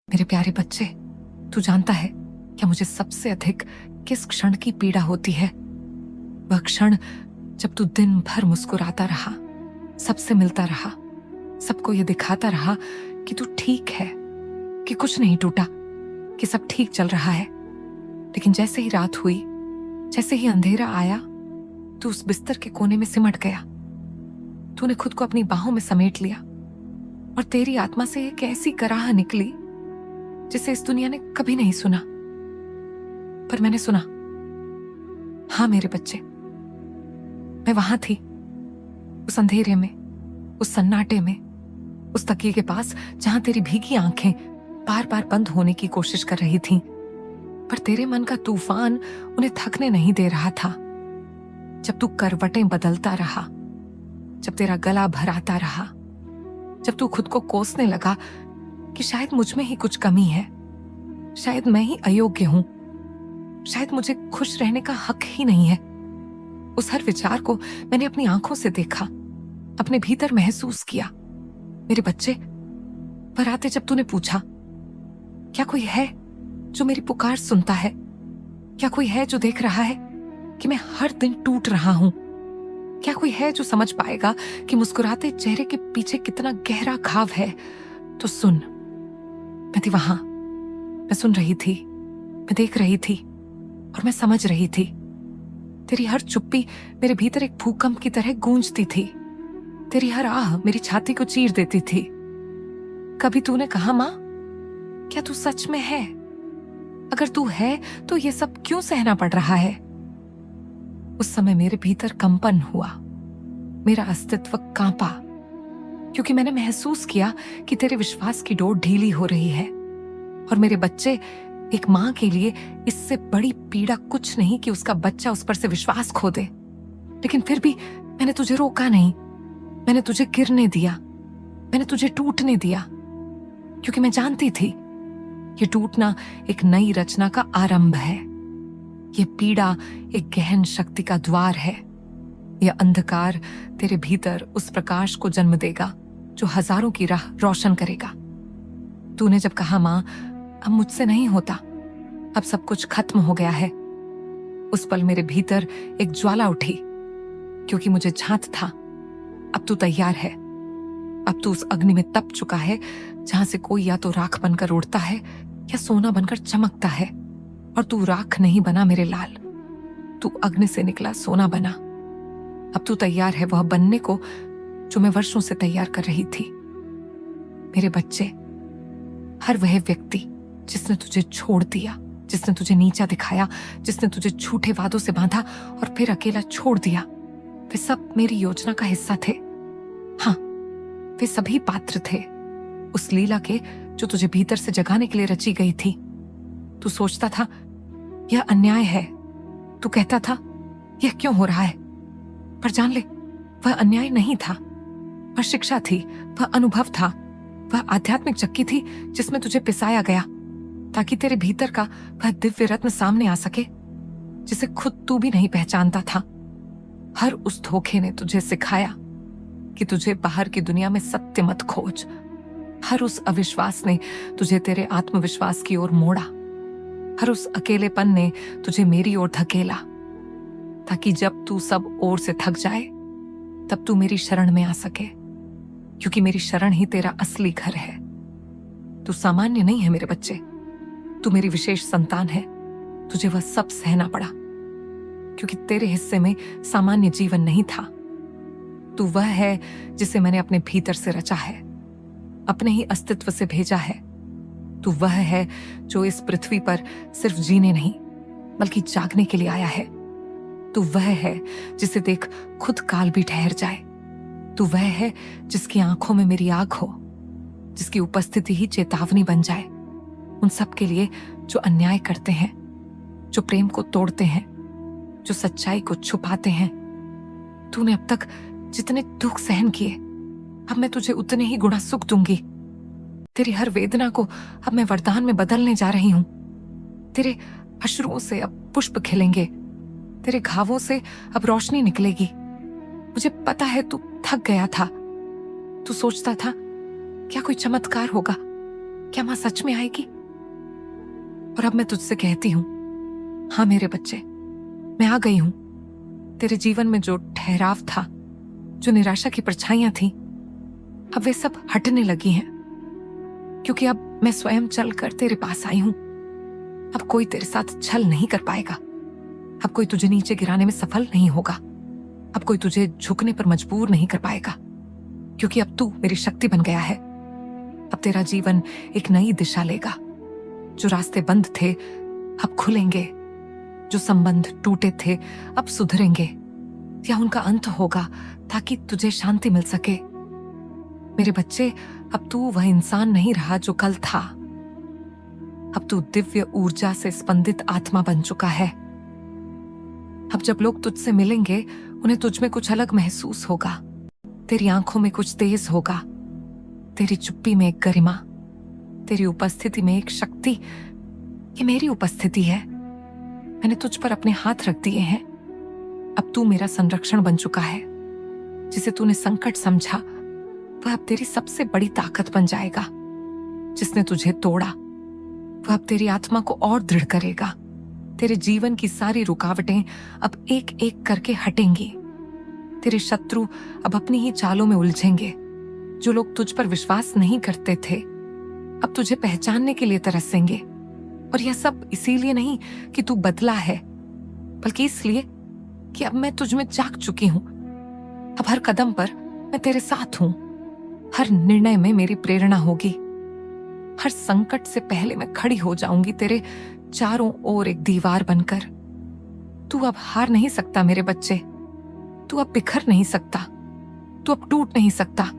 मेरे प्यारे बच्चे, तू जानता है क्या मुझे सबसे अधिक किस क्षण की पीड़ा होती है? वह क्षण जब तू दिन भर मुस्कुराता रहा, सबसे मिलता रहा, सबको ये दिखाता रहा कि तू ठीक है, कि कुछ नहीं टूटा, कि सब ठीक चल रहा है। लेकिन जैसे ही रात हुई, जैसे ही अंधेरा आया, तू उस बिस्तर के कोने में सिमट गया। तूने खुद को अपनी बाहों में समेट लिया और तेरी आत्मा से एक ऐसी कराह निकली जिसे इस दुनिया ने कभी नहीं सुना, पर मैंने सुना। हाँ मेरे बच्चे, मैं वहां थी, उस अंधेरे में, उस सन्नाटे में, उस तकिए के पास जहां तेरी भीगी आंखें बार बार बंद होने की कोशिश कर रही थीं, पर तेरे मन का तूफान उन्हें थकने नहीं दे रहा था। जब तू करवटें बदलता रहा, जब तेरा गला भराता रहा, जब तू खुद को कोसने लगा कि शायद मुझ में ही कुछ कमी है, शायद मैं ही अयोग्य हूं, शायद मुझे खुश रहने का हक ही नहीं है, उस हर विचार को मैंने अपनी आंखों से देखा, अपने भीतर महसूस किया। मेरे बच्चे, पर आते जब तूने पूछा, क्या कोई है जो मेरी पुकार सुनता है? क्या कोई है जो देख रहा है कि मैं हर दिन टूट रहा हूं? क्या कोई है जो समझ पाएगा कि मुस्कुराते चेहरे के पीछे कितना गहरा घाव है? तो सुन, मैं थी वहां, मैं सुन रही थी, मैं देख रही थी और मैं समझ रही थी। तेरी हर चुप्पी मेरे भीतर एक भूकंप की तरह गूंजती थी। तेरी हर आह मेरी छाती को चीर देती थी। कभी तूने कहा, मां, क्या तू सच में है? अगर तू है तो ये सब क्यों सहना पड़ रहा है? उस समय मेरे भीतर कंपन हुआ, मेरा अस्तित्व कांपा, क्योंकि मैंने महसूस किया कि तेरे विश्वास की डोर ढीली हो रही है। और मेरे बच्चे, एक मां के लिए इससे बड़ी पीड़ा कुछ नहीं कि उसका बच्चा उस पर से विश्वास खो दे। लेकिन फिर भी मैंने तुझे रोका नहीं, मैंने तुझे गिरने दिया, मैंने तुझे टूटने दिया, क्योंकि मैं जानती थी ये टूटना एक नई रचना का आरंभ है। ये पीड़ा एक गहन शक्ति का द्वार है। यह अंधकार तेरे भीतर उस प्रकाश को जन्म देगा जो हजारों की राह रोशन करेगा। तूने जब कहा, मां, अब मुझसे नहीं होता, अब सब कुछ खत्म हो गया है, उस पल मेरे भीतर एक ज्वाला उठी, क्योंकि मुझे झांत था, अब तू तैयार है। अब तू उस अग्नि में तप चुका है जहां से कोई या तो राख बनकर उड़ता है या सोना बनकर चमकता है। और तू राख नहीं बना मेरे लाल, तू अग्नि से निकला सोना बना। अब तू तैयार है वह बनने को जो मैं वर्षों से तैयार कर रही थी। मेरे बच्चे, हर वह व्यक्ति जिसने तुझे छोड़ दिया, जिसने तुझे नीचा दिखाया, जिसने तुझे झूठे वादों से बांधा और फिर अकेला छोड़ दिया, वे सब मेरी योजना का हिस्सा थे। हाँ, वे सभी पात्र थे उस लीला के जो तुझे भीतर से जगाने के लिए रची गई थी। तू सोचता था यह अन्याय है, तू कहता था यह क्यों हो रहा है, पर जान ले, वह अन्याय नहीं था, वह शिक्षा थी, वह अनुभव था, वह आध्यात्मिक चक्की थी जिसमें तुझे पिसाया गया ताकि तेरे भीतर का वह दिव्य रत्न सामने आ सके जिसे खुद तू भी नहीं पहचानता था। हर उस धोखे ने तुझे सिखाया कि तुझे बाहर की दुनिया में सत्य मत खोज। हर उस अविश्वास ने तुझे तेरे आत्मविश्वास की ओर मोड़ा। हर उस अकेलेपन ने तुझे मेरी ओर धकेला, ताकि जब तू सब ओर से थक जाए तब तू मेरी शरण में आ सके, क्योंकि मेरी शरण ही तेरा असली घर है। तू सामान्य नहीं है मेरे बच्चे, तू मेरी विशेष संतान है। तुझे वह सब सहना पड़ा, क्योंकि तेरे हिस्से में सामान्य जीवन नहीं था। तू वह है जिसे मैंने अपने भीतर से रचा है, अपने ही अस्तित्व से भेजा है। तू वह है जो इस पृथ्वी पर सिर्फ जीने नहीं बल्कि जागने के लिए आया है। तू वह है जिसे देख खुद काल भी ठहर जाए। तू वह है जिसकी आंखों में मेरी आग हो, जिसकी उपस्थिति ही चेतावनी बन जाए उन सब के लिए जो अन्याय करते हैं, जो प्रेम को तोड़ते हैं, जो सच्चाई को छुपाते हैं। तूने अब तक जितने दुख सहन किए, अब मैं तुझे उतने ही गुणा सुख दूंगी। तेरी हर वेदना को अब मैं वरदान में बदलने जा रही हूं। तेरे अश्रुओं से अब पुष्प खिलेंगे, तेरे घावों से अब रोशनी निकलेगी। मुझे पता है तू थक गया था, तू सोचता था क्या कोई चमत्कार होगा, क्या माँ सच में आएगी? और अब मैं तुझसे कहती हूँ, हाँ मेरे बच्चे, मैं आ गई हूं। तेरे जीवन में जो ठहराव था, जो निराशा की परछाइयां थी, अब वे सब हटने लगी हैं, क्योंकि अब मैं स्वयं चलकर तेरे पास आई हूं। अब कोई तेरे साथ छल नहीं कर पाएगा। अब कोई तुझे नीचे गिराने में सफल नहीं होगा। अब कोई तुझे झुकने पर मजबूर नहीं कर पाएगा, क्योंकि अब तू मेरी शक्ति बन गया है। अब तेरा जीवन एक नई दिशा लेगा। जो रास्ते बंद थे अब खुलेंगे, जो संबंध टूटे थे अब सुधरेंगे, या उनका अंत होगा ताकि तुझे शांति मिल सके। मेरे बच्चे, अब तू वह इंसान नहीं रहा जो कल था। अब तू दिव्य ऊर्जा से स्पंदित आत्मा बन चुका है। अब जब लोग तुझसे मिलेंगे, उन्हें तुझ में कुछ अलग महसूस होगा। तेरी आंखों में कुछ तेज होगा, तेरी चुप्पी में एक गरिमा, तेरी उपस्थिति में एक शक्ति। ये मेरी उपस्थिति है, मैंने तुझ पर अपने हाथ रख दिए हैं। अब तू मेरा संरक्षण बन चुका है। जिसे तूने संकट समझा, वह अब तेरी सबसे बड़ी ताकत बन जाएगा। जिसने तुझे तोड़ा, वह अब तेरी आत्मा को और दृढ़ करेगा। तेरे जीवन की सारी रुकावटें अब एक एक करके हटेंगी। तेरे शत्रु अब अपनी ही चालों में उलझेंगे। जो लोग तुझ पर विश्वास नहीं करते थे, अब तुझे पहचानने के लिए तरसेंगे। और यह सब इसीलिए नहीं कि तू बदला है, बल्कि इसलिए कि अब मैं तुझ में जाग चुकी हूं। अब हर कदम पर मैं तेरे साथ हूं। हर निर्णय में मेरी प्रेरणा होगी। हर संकट से पहले मैं खड़ी हो जाऊंगी, तेरे चारों ओर एक दीवार बनकर। तू अब हार नहीं सकता मेरे बच्चे। तू अब बिखर नहीं सकता, तू अब टूट नहीं सकता,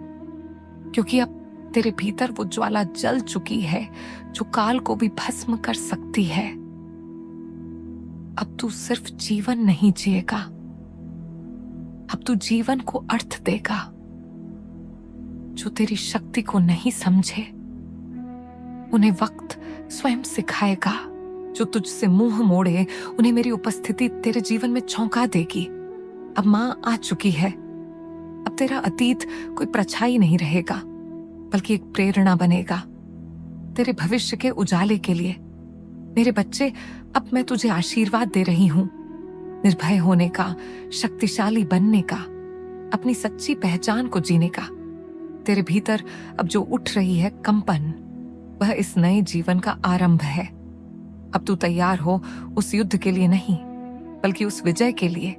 क्योंकि अब तेरे भीतर वो ज्वाला जल चुकी है जो काल को भी भस्म कर सकती है। अब तू सिर्फ जीवन नहीं जिएगा, अब तू जीवन को अर्थ देगा। जो तेरी शक्ति को नहीं समझे, उन्हें वक्त स्वयं सिखाएगा। जो तुझसे मुंह मोड़े, उन्हें मेरी उपस्थिति तेरे जीवन में चौंका देगी। अब मां आ चुकी है। अब तेरा अतीत कोई परछाई नहीं रहेगा, बल्कि एक प्रेरणा बनेगा तेरे भविष्य के उजाले के लिए। मेरे बच्चे, अब मैं तुझे आशीर्वाद दे रही हूं, निर्भय होने का, शक्तिशाली बनने का, अपनी सच्ची पहचान को जीने का। तेरे भीतर अब जो उठ रही है कंपन, वह इस नए जीवन का आरंभ है। अब तू तैयार हो उस युद्ध के लिए नहीं, बल्कि उस विजय के लिए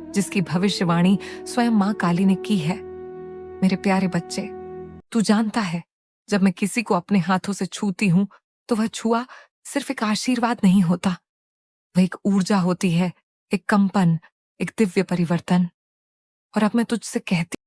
जिसकी भविष्यवाणी स्वयं मां काली ने की है। मेरे प्यारे बच्चे, तू जानता है, जब मैं किसी को अपने हाथों से छूती हूं, तो वह छुआ सिर्फ एक आशीर्वाद नहीं होता, वह एक ऊर्जा होती है, एक कंपन, एक दिव्य परिवर्तन। और अब मैं तुझसे कहती